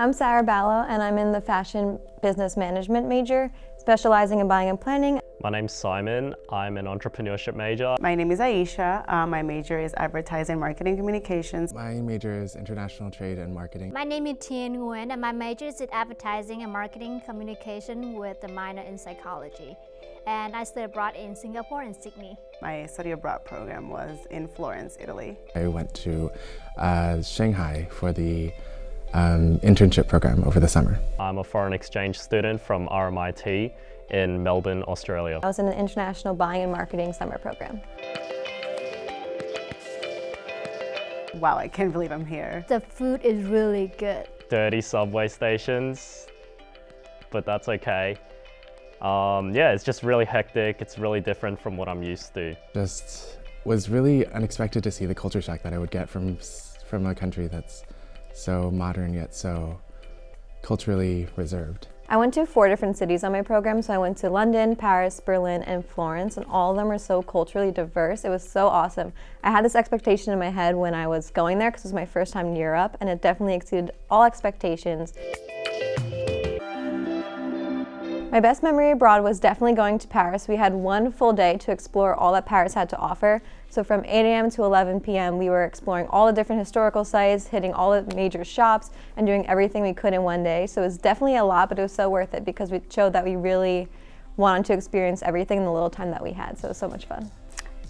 I'm Sarah Ballo, and I'm in the Fashion Business Management major, specializing in buying and planning. My name's Simon. I'm an entrepreneurship major. My name is Aisha. My major is Advertising, Marketing, Communications. My major is International Trade and Marketing. My name is Tien Nguyen, and my major is in Advertising and Marketing Communication with a minor in Psychology. And I studied abroad in Singapore and Sydney. My study abroad program was in Florence, Italy. I went to Shanghai for the internship program over the summer. I'm a foreign exchange student from RMIT in Melbourne, Australia. I was in an international buying and marketing summer program. Wow, I can't believe I'm here. The food is really good. Dirty subway stations, but that's okay. Yeah, it's just really hectic. It's really different from what I'm used to. Just was really unexpected to see the culture shock that I would get from a country that's so modern yet so culturally reserved. I went to 4 different cities on my program, so I went to London, Paris, Berlin, and Florence, and all of them were so culturally diverse. It was so awesome. I had this expectation in my head when I was going there because it was my first time in Europe, and it definitely exceeded all expectations. My best memory abroad was definitely going to Paris. We had 1 full day to explore all that Paris had to offer. So from 8 a.m. to 11 p.m. we were exploring all the different historical sites, hitting all the major shops, and doing everything we could in 1 day. So it was definitely a lot, but it was so worth it because it showed that we really wanted to experience everything in the little time that we had. So it was so much fun.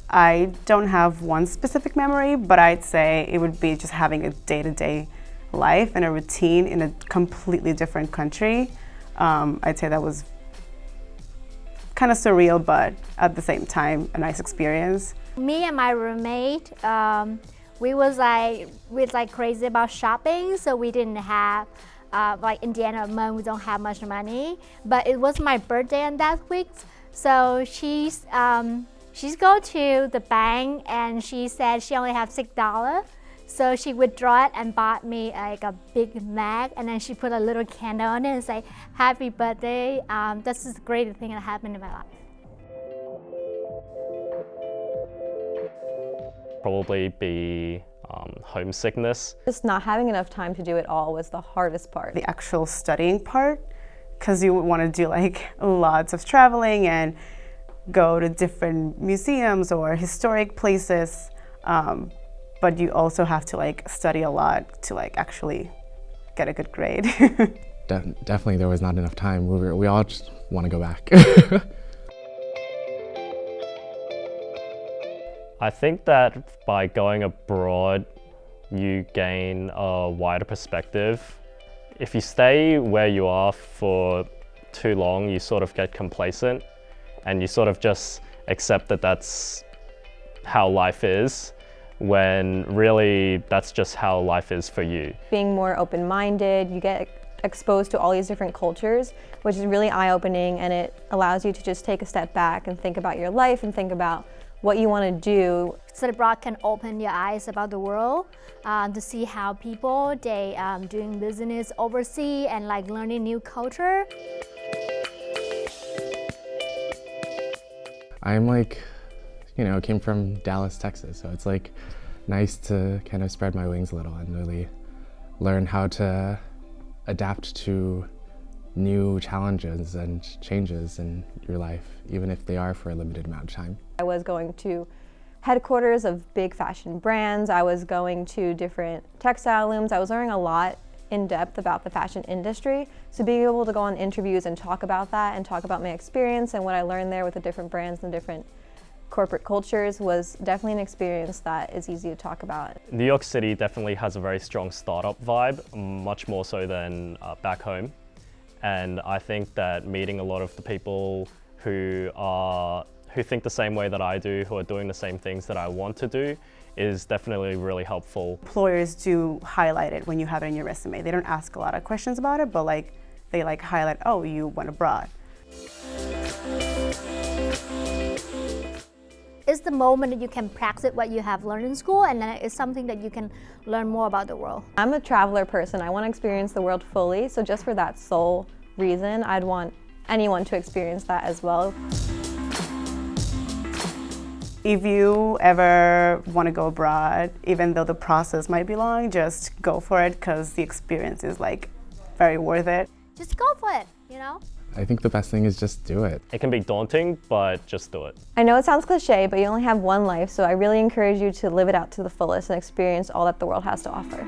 I don't have one specific memory, but I'd say it would be just having a day-to-day life and a routine in a completely different country. I'd say that was kind of surreal, but at the same time, a nice experience. Me and my roommate, we was crazy about shopping, so we didn't have, in the end of the month, we don't have much money. But it was my birthday on that week, so she's go to the bank and she said she only have $6. So she withdrew it and bought me like a Big Mac, and then she put a little candle on it and say, "Happy birthday." This is the greatest thing that happened in my life. Probably be homesickness. Just not having enough time to do it all was the hardest part. The actual studying part, because you would want to do like lots of traveling and go to different museums or historic places. But you also have to study a lot to actually get a good grade. Definitely there was not enough time. We all just want to go back. I think that by going abroad, you gain a wider perspective. If you stay where you are for too long, you sort of get complacent and you sort of just accept that that's how life is, when really that's just how life is for you. Being more open-minded, you get exposed to all these different cultures, which is really eye-opening, and it allows you to just take a step back and think about your life and think about what you want to do. Study abroad can open your eyes about the world, to see how people, they doing business overseas and learning new culture. I'm came from Dallas, Texas, so it's nice to kind of spread my wings a little and really learn how to adapt to new challenges and changes in your life, even if they are for a limited amount of time. I was going to headquarters of big fashion brands. I was going to different textile looms. I was learning a lot in depth about the fashion industry. So being able to go on interviews and talk about that and talk about my experience and what I learned there with the different brands and different corporate cultures was definitely an experience that is easy to talk about. New York City definitely has a very strong startup vibe, much more so than back home. And I think that meeting a lot of the people who think the same way that I do, who are doing the same things that I want to do, is definitely really helpful. Employers do highlight it when you have it in your resume. They don't ask a lot of questions about it, but they highlight, oh, you went abroad. It's the moment that you can practice what you have learned in school, and then it's something that you can learn more about the world. I'm a traveler person. I want to experience the world fully, so just for that sole reason, I'd want anyone to experience that as well. If you ever want to go abroad, even though the process might be long, just go for it because the experience is very worth it. Just go for it, you know? I think the best thing is just do it. It can be daunting, but just do it. I know it sounds cliche, but you only have one life, so I really encourage you to live it out to the fullest and experience all that the world has to offer.